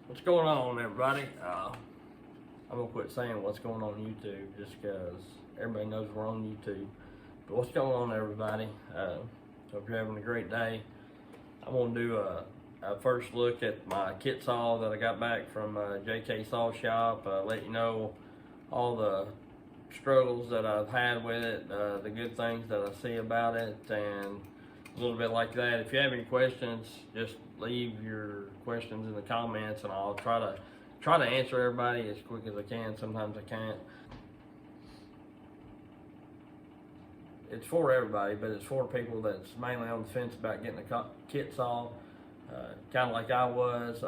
What's going on, everybody? I'm gonna quit saying what's going on YouTube just because everybody knows we're on YouTube. But what's going on, everybody? Hope you're having a great day. I'm gonna do a first look at my kit saw that I got back from JK Saw Shop. Let you know all the struggles that I've had with it, the good things that I see about it, and a little bit like that. If you have any questions, just leave your questions in the comments, and I'll try to answer everybody as quick as I can. Sometimes I can't. It's for everybody, but it's for people that's mainly on the fence about getting a kit saw, kind of like I was.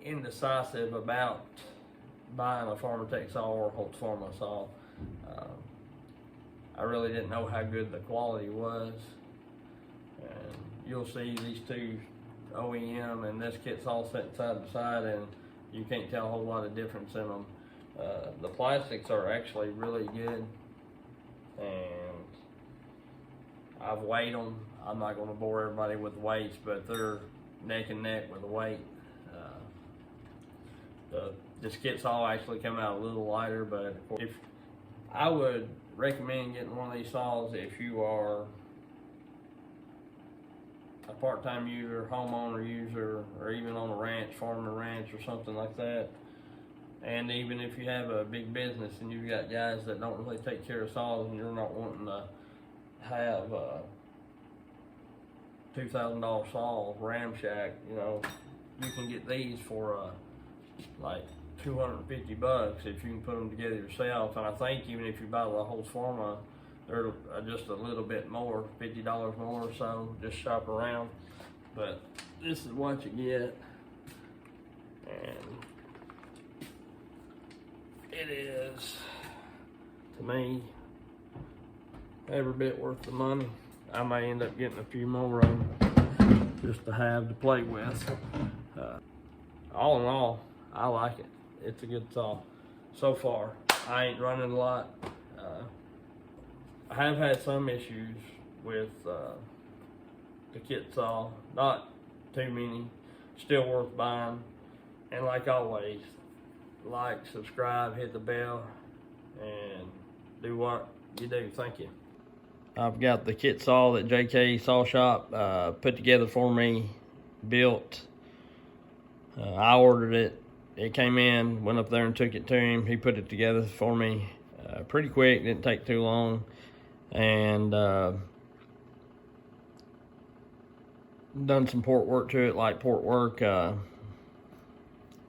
Indecisive about buying a Farmertec saw or Holzfforma saw. I really didn't know how good the quality was, and you'll see these two OEM and this kit's all set side by side, and you can't tell a whole lot of difference in them. The plastics are actually really good, and I've weighed them. I'm not going to bore everybody with the weights, but they're neck and neck with the weight. This kit saw actually come out a little lighter, but if I would recommend getting one of these saws if you are a part-time user, homeowner user, or even on a ranch, farming a ranch or something like that. And even if you have a big business and you've got guys that don't really take care of saws and you're not wanting to have a $2,000 saw, Ramshack, you know, you can get these for like $250 if you can put them together yourself. And I think even if you buy the Holzfforma, they're just a little bit more, $50 more or so. Just shop around. But this is what you get, and it is, to me, every bit worth the money. I may end up getting a few more of them just to have to play with. All in all, I like it. It's a good saw so far. I ain't running a lot. I have had some issues with the kit saw, not too many. Still worth buying. And like always, like, subscribe, hit the bell, and do what you do. Thank you. I've got the kit saw that JK Saw Shop put together for me, built. I ordered it. It came in, went up there and took it to him. He put it together for me pretty quick, didn't take too long. And done some port work to it, like port work. I'm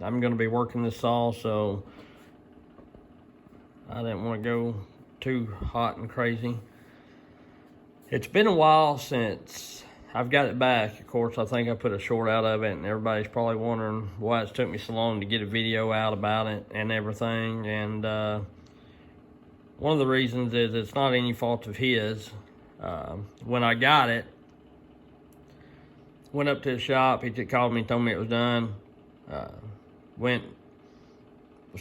gonna be working this saw, so I didn't want to go too hot and crazy. It's been a while since I've got it back. Of course, I think I put a short out of it, and everybody's probably wondering why it's took me so long to get a video out about it and everything. And one of the reasons is it's not any fault of his. When I got it, went up to the shop, he called me, told me it was done. Was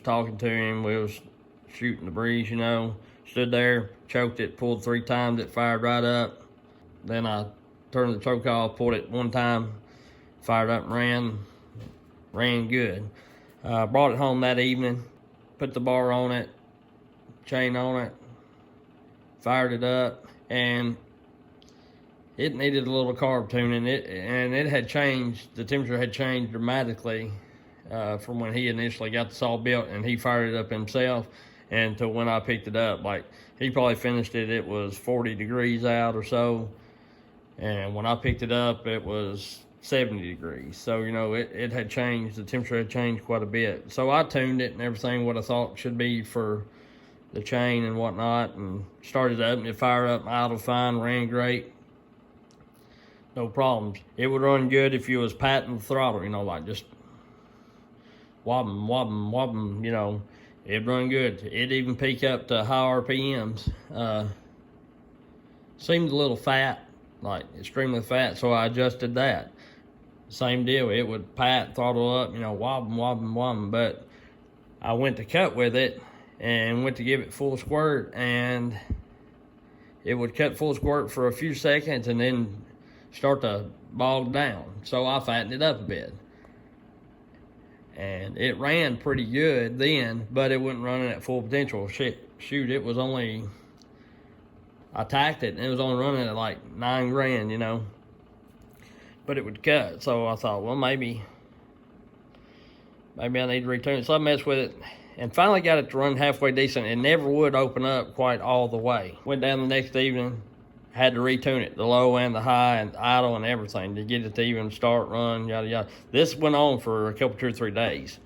talking to him, we was shooting the breeze, you know. Stood there, choked it, pulled 3 times, it fired right up. Then I turned the choke off, pulled it 1 time, fired up and ran good. Brought it home that evening, put the bar on it, chain on it, fired it up, and it needed a little carb tuning. It had changed, the temperature had changed dramatically from when he initially got the saw built and he fired it up himself, and to when I picked it up. Like, he probably finished it, it was 40 degrees out or so. And when I picked it up, it was 70 degrees. So, you know, it had changed. The temperature had changed quite a bit. So I tuned it and everything, what I thought should be for the chain and whatnot, and started up, and it fired up, idle fine, ran great. No problems. It would run good if you was patting the throttle, you know, like just wobbling, you know. It'd run good. It'd even peak up to high RPMs. Seemed a little fat, like extremely fat, so I adjusted that. Same deal, it would pat, throttle up, you know, wobbling, but I went to cut with it and went to give it full squirt, and it would cut full squirt for a few seconds and then start to bog down. So I fattened it up a bit. And it ran pretty good then, but it wasn't running at full potential. Shoot, it was only, I tacked it and it was only running at like 9 grand, you know. But it would cut. So I thought, well, maybe I need to return it. So I messed with it and finally got it to run halfway decent. It never would open up quite all the way. Went down the next evening, had to retune it, the low and the high and idle and everything to get it to even start, run, yada, yada. This went on for a couple, 2 or 3 days.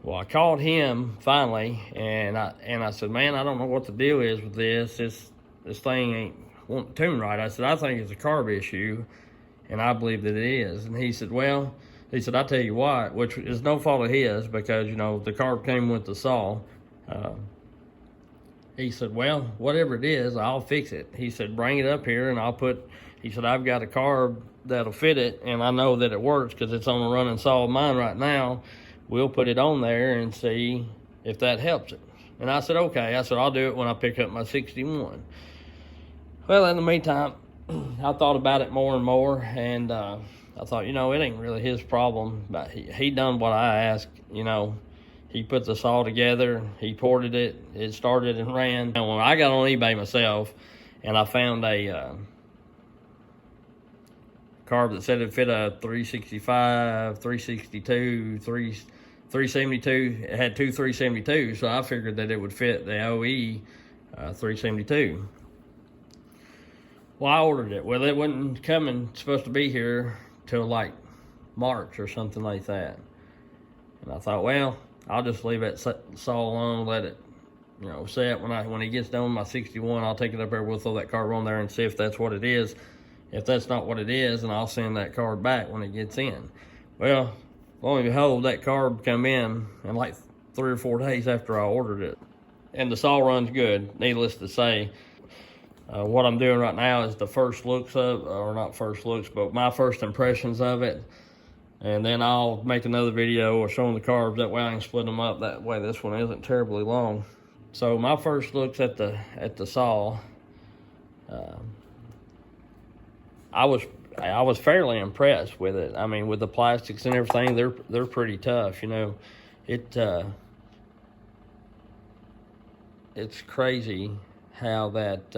Well, I called him finally, and I said, man, I don't know what the deal is with this. This thing ain't wanting to tune right. I said, I think it's a carb issue, and I believe that it is. And he said, well, I tell you what, which is no fault of his because, you know, the carb came with the saw. He said, well, whatever it is, I'll fix it. He said, bring it up here and he said, I've got a carb that'll fit it and I know that it works because it's on a running saw of mine right now. We'll put it on there and see if that helps it. And I said, okay. I said, I'll do it when I pick up my 61. Well, in the meantime, I thought about it more and more, and I thought, you know, it ain't really his problem. But he done what I asked, you know. He put the saw together, he ported it, it started and ran. And when I got on eBay myself, and I found a carb that said it fit a 365, 362, 372. It had 2 372, so I figured that it would fit the OE 372. Well, I ordered it. Well, it wasn't supposed to be here till like March or something like that. And I thought, well, I'll just leave that saw alone, let it, you know, set. When he gets done with my 61, I'll take it up there, we'll throw that carb on there and see if that's what it is. If that's not what it is, then I'll send that carb back when it gets in. Well, lo and behold, that carb come in like 3 or 4 days after I ordered it. And the saw runs good, needless to say. What I'm doing right now is the first looks of, or not first looks, but my first impressions of it. And then I'll make another video or showing the carbs. That way I can split them up. That way this one isn't terribly long. So my first looks at the saw, I was fairly impressed with it. I mean, with the plastics and everything, they're pretty tough. You know, it's crazy how that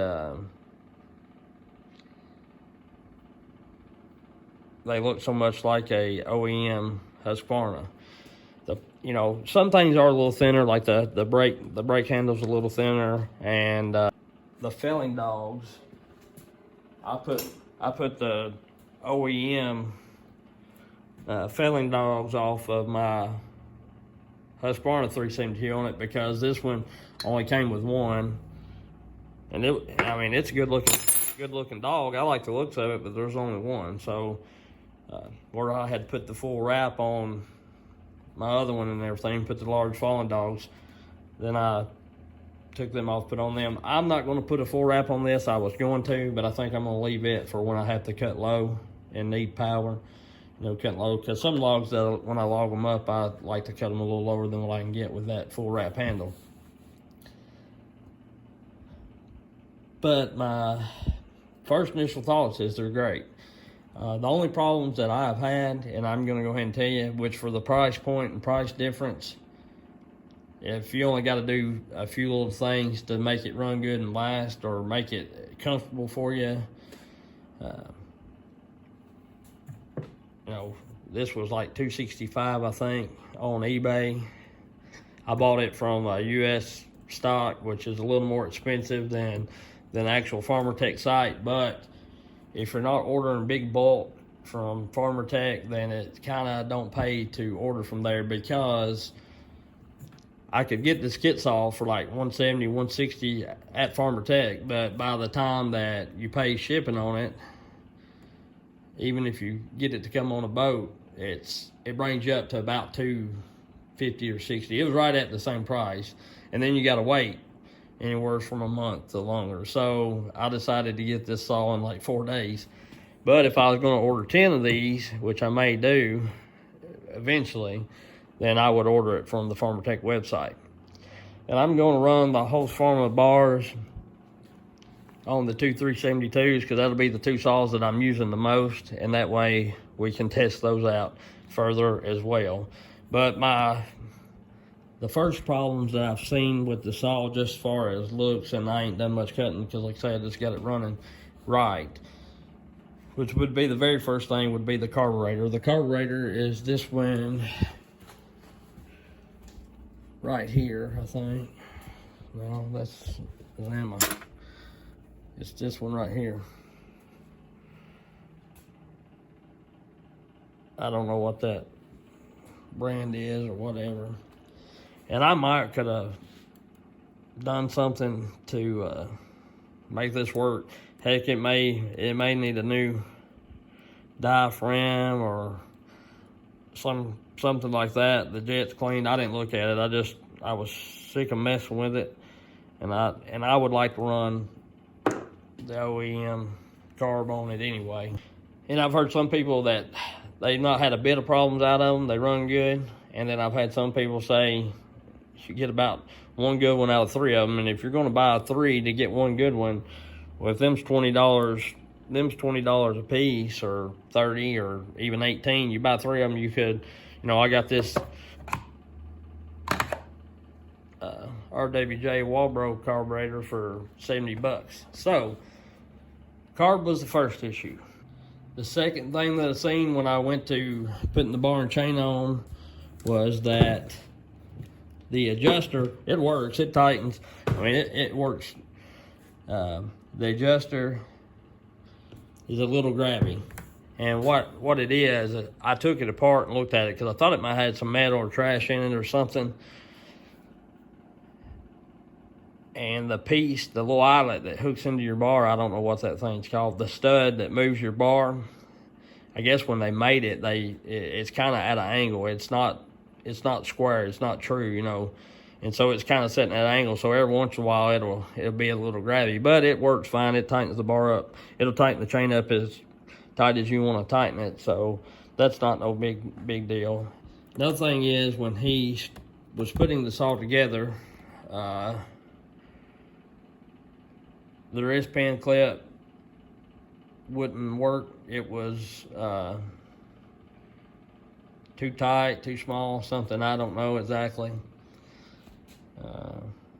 they look so much like a OEM Husqvarna. You know, some things are a little thinner, like the brake handle's a little thinner, and the felling dogs. I put the OEM felling dogs off of my Husqvarna 372 on it because this one only came with one, and it's a good looking dog. I like the looks of it, but there's only one, so where I had put the full wrap on my other one and everything, put the large fallen dogs, then I took them off, put on them. I'm not going to put a full wrap on this. I was going to, but I think I'm going to leave it for when I have to cut low and need power. You know, cut low, because some logs, when I log them up, I like to cut them a little lower than what I can get with that full wrap handle. But my first initial thoughts is they're great. The only problems that I've had, and I'm going to go ahead and tell you, which for the price point and price difference, if you only got to do a few little things to make it run good and last or make it comfortable for you, you know, this was like $265, I think, on eBay. I bought it from a U.S. stock, which is a little more expensive than the actual Farmertec site, but if you're not ordering big bulk from Farmertec, then it kind of don't pay to order from there, because I could get this kit saw for like $170, $160 at Farmertec, but by the time that you pay shipping on it, even if you get it to come on a boat, it brings you up to about $250 or $60. It was right at the same price, and then you got to wait anywhere from a month to longer. So I decided to get this saw in like 4 days. But if I was going to order 10 of these, which I may do eventually, then I would order it from the Farmertec website. And I'm going to run the Holzfforma bars on the two 372s, because that'll be the two saws that I'm using the most, and that way we can test those out further as well. But the first problems that I've seen with the saw, just as far as looks, and I ain't done much cutting because, like I said, I just got it running right, which would be the very first thing, would be the carburetor. The carburetor is this one right here, I think. No, that's Lama. It's this one right here. I don't know what that brand is or whatever. And I might could have done something to make this work. Heck, it may need a new diaphragm or something like that. The jet's clean. I didn't look at it. I was sick of messing with it, and I would like to run the OEM carb on it anyway. And I've heard some people that they've not had a bit of problems out of them. They run good. And then I've had some people say you should get about one good one out of three of them. And if you're going to buy three to get one good one, well, if them's $20 a piece, or 30, or even 18, you buy three of them, you could, I got this RWJ Walbro carburetor for $70. So carb was the first issue. The second thing that I seen when I went to putting the bar and chain on was that the adjuster, it works, it tightens. I mean, it works. The adjuster is a little grabby. And what it is, I took it apart and looked at it because I thought it might have had some metal or trash in it or something. And the piece, the little eyelet that hooks into your bar, I don't know what that thing's called, the stud that moves your bar, I guess when they made it, it's kind of at an angle. It's not square, it's not true, And so it's kind of setting at an angle, so every once in a while it'll be a little grabby. But it works fine, it tightens the bar up. It'll tighten the chain up as tight as you want to tighten it, so that's not no big deal. Another thing is, when he was putting the saw together, the wrist pin clip wouldn't work. It was too tight, too small, something, I don't know exactly.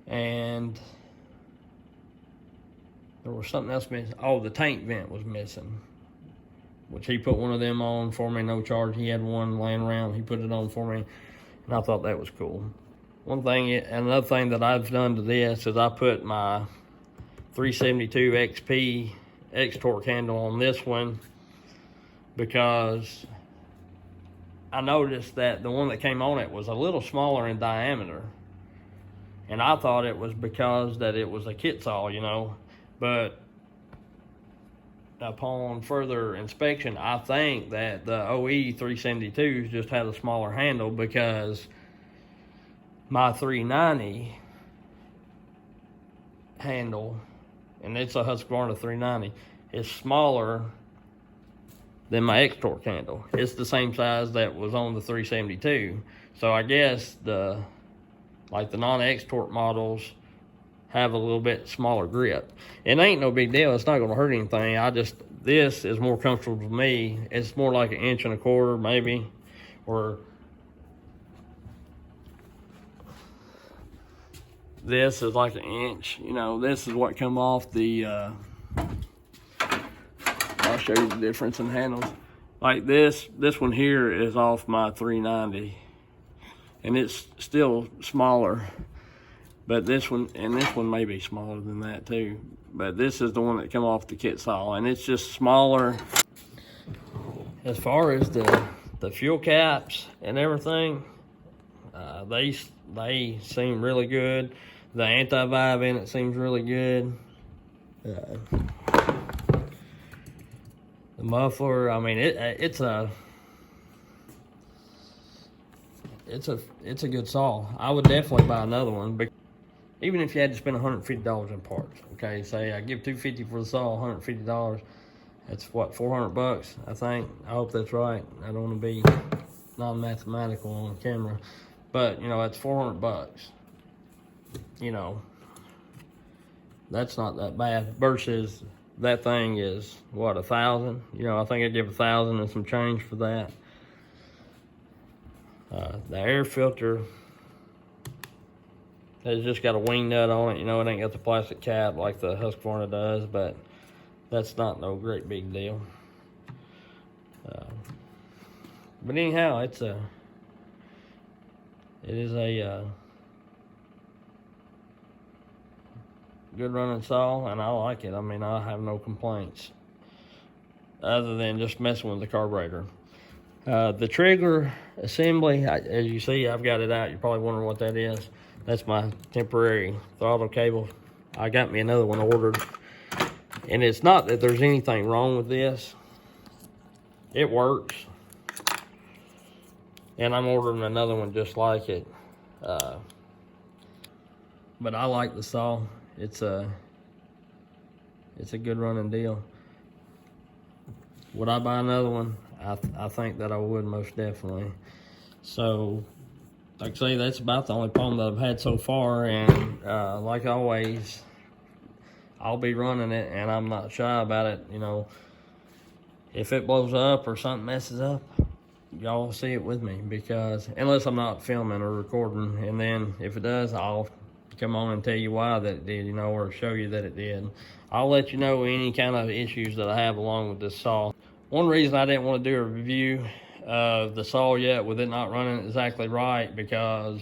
And there was something else missing. Oh, the tank vent was missing, which he put one of them on for me, no charge. He had one laying around, he put it on for me, and I thought that was cool. Another thing that I've done to this is I put my 372 XP X-Torque handle on this one, because I noticed that the one that came on it was a little smaller in diameter, and I thought it was because that it was a kit saw, but upon further inspection, I think that the OE 372s just had a smaller handle, because my 390 handle, and it's a Husqvarna 390, is smaller than my X-Torque handle. It's the same size that was on the 372. So I guess the non-X-Torque models have a little bit smaller grip. It ain't no big deal. It's not going to hurt anything. This is more comfortable to me. It's more like 1.25 inches maybe, or this is like 1 inch. This is what come off the, I'll show you the difference in handles. Like this one here is off my 390, and it's still smaller. But this one may be smaller than that too. But this is the one that come off the kit saw, and it's just smaller. As far as the fuel caps and everything, they seem really good. The anti-vibe in it seems really good. The muffler, I mean, it's a good saw. I would definitely buy another one, but even if you had to spend $150 in parts, okay, say I give $250 for the saw, $150, that's what, $400, I think. I hope that's right. I don't want to be non-mathematical on camera, but that's $400. that's not that bad. Versus that thing is what, 1,000? You know, I think I give 1,000 and some change for that. The air filter has just got a wing nut on it. You know, it ain't got the plastic cap like the Husqvarna does, but that's not no great big deal. But anyhow, it is a good running saw, and I like it. I mean, I have no complaints other than just messing with the carburetor. The trigger assembly, as you see, I've got it out. You're probably wondering what that is. That's my temporary throttle cable. I got me another one ordered. And it's not that there's anything wrong with this. It works. And I'm ordering another one just like it. But I like the saw. It's a good running deal. Would I buy another one? I think that I would, most definitely. So, like I say, that's about the only problem that I've had so far. And like always, I'll be running it, and I'm not shy about it. You know, if it blows up or something messes up, y'all see it with me, because unless I'm not filming or recording, and then if it does, I'll come on and tell you why that it did, you know, or show you that it did. I'll let you know any kind of issues that I have along with this saw. One reason I didn't want to do a review of the saw yet with it not running exactly right, because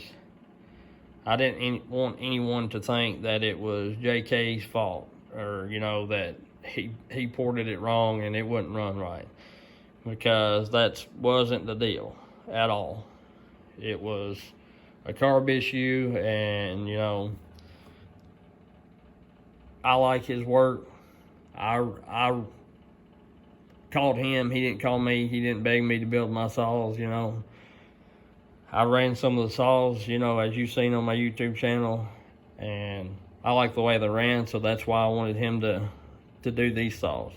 I didn't want anyone to think that it was JK's fault, or, you know, that he ported it wrong and it wouldn't run right, because that wasn't the deal at all. It was a carb issue, and, you know, I like his work. I called him. He didn't call me. He didn't beg me to build my saws, you know. I ran some of the saws, you know, as you've seen on my YouTube channel, and I like the way they ran, so that's why I wanted him to do these saws.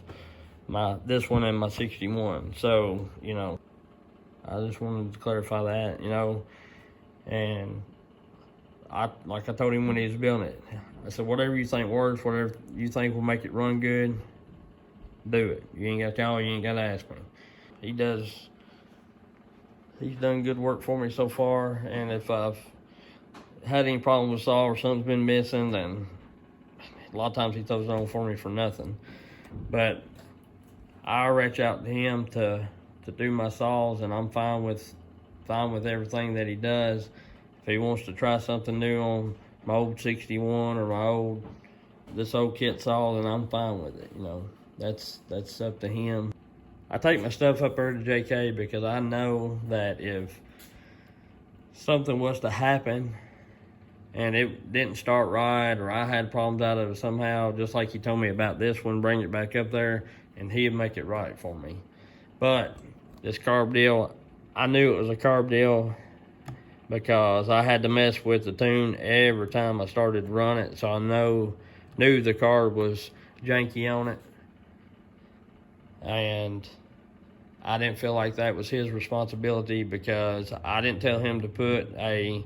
This one and my 61. So, you know, I just wanted to clarify that, you know. And like I told him when he was building it, I said, whatever you think works, whatever you think will make it run good, do it. You ain't got to tell, you ain't got to ask me. He's done good work for me so far, and if I've had any problem with saw or something's been missing, then a lot of times he throws it on for me for nothing. But I reach out to him to do my saws, and I'm fine with everything that he does. If he wants to try something new on my old 61 or this old kit saw, then I'm fine with it. You know, that's up to him. I take my stuff up there to JK because I know that if something was to happen and it didn't start right, or I had problems out of it somehow, just like he told me about this one, bring it back up there and he'd make it right for me. But this carb deal, I knew it was a carb deal because I had to mess with the tune every time I started to run it, so I knew the carb was janky on it. And I didn't feel like that was his responsibility, because I didn't tell him to put a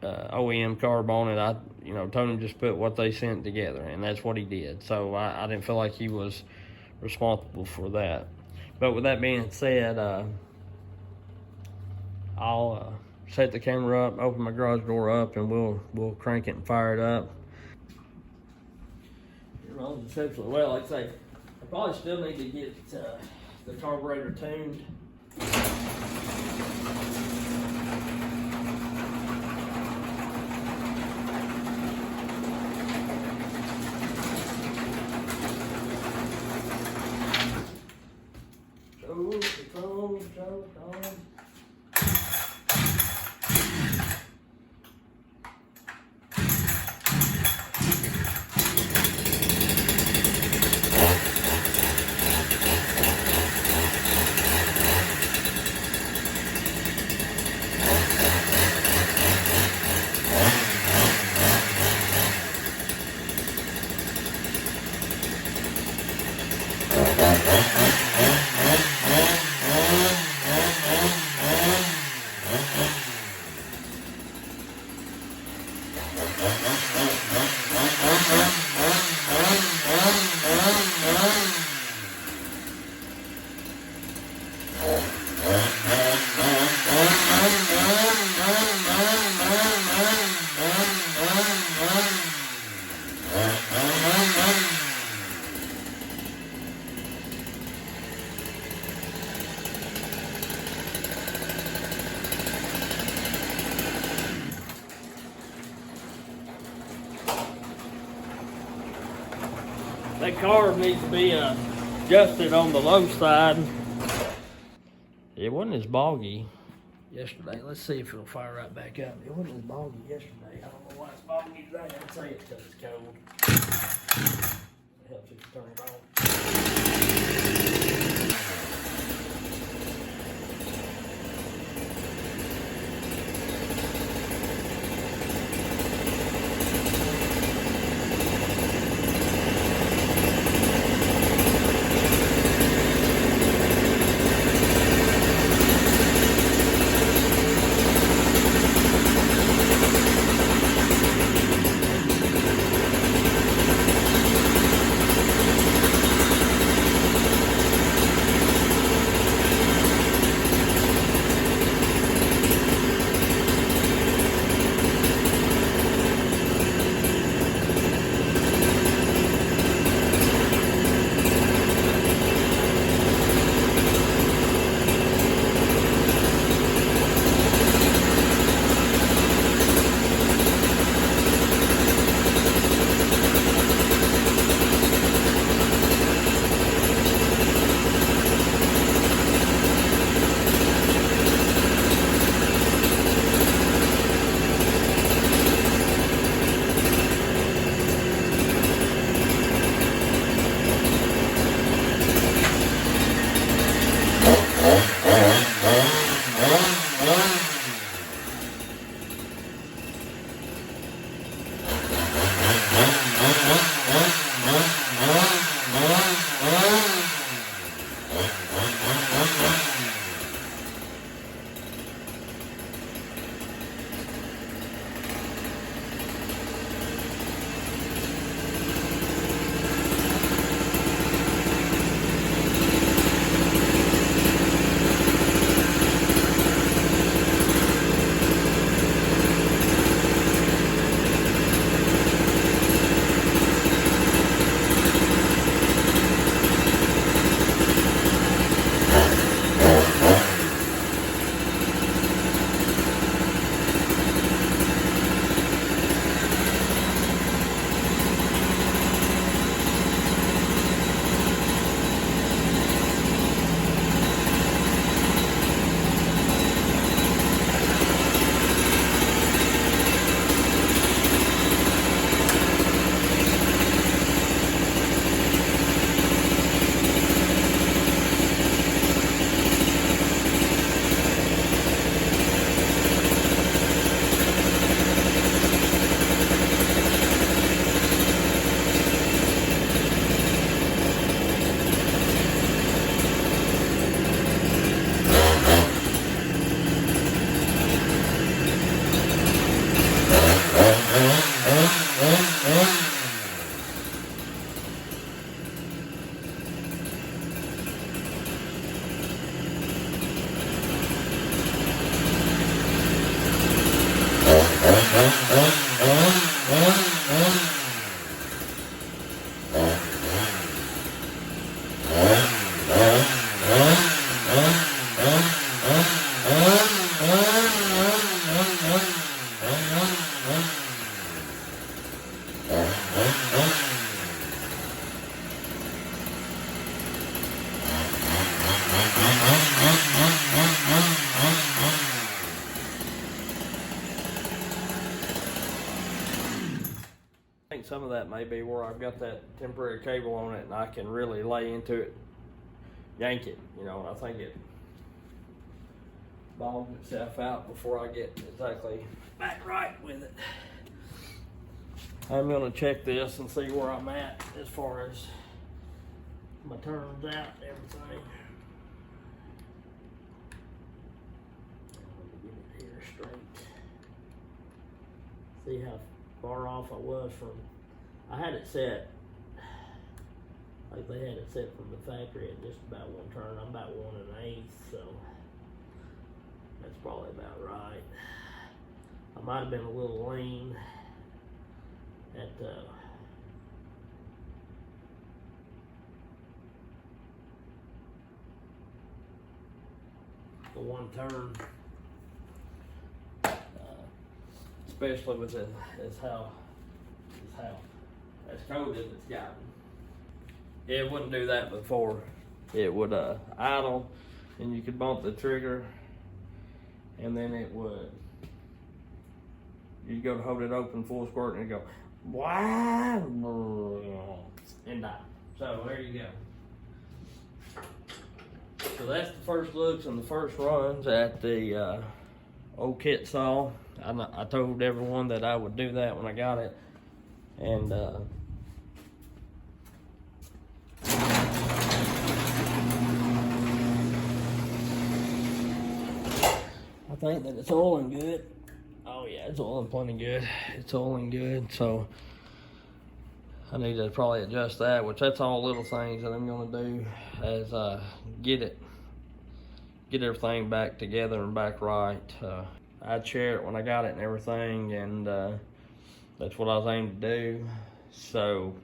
OEM carb on it. I told him just put what they sent together, and that's what he did. So I didn't feel like he was responsible for that. But with that being said, I'll set the camera up, open my garage door up, and we'll crank it and fire it up. It runs exceptionally well. Like I say, I probably still need to get the carburetor tuned. That carb needs to be adjusted on the low side. It wasn't as boggy yesterday. Let's see if it'll fire right back up. It wasn't as boggy yesterday. I don't know why it's boggy today. I'd say it's because it's cold. It helps if you turn it on. I think some of that may be where I've got that temporary cable on it and I can really lay into it, yank it, you know, and I think it balls itself out before I get exactly back right with it. I'm gonna check this and see where I'm at as far as my turns out and everything. Let me get it here straight. See how far off I was from, I had it set, like they had it set from the factory at just about one turn. I'm about 1 1/8, so that's probably about right. I might have been a little lean at the one turn, especially with as cold as it's gotten. it wouldn't do that before. It would idle, and you could bump the trigger, and then it would, you'd go to hold it open full squirt, and it'd go, wow, and die. So there you go. So that's the first looks and the first runs at the old kit saw. I told everyone that I would do that when I got it, and I think that it's oiling good. Oh yeah, it's oiling plenty good. It's oiling good, so I need to probably adjust that, which that's all little things that I'm gonna do as get everything back together and back right. I'd share it when I got it and everything, and that's what I was aiming to do. So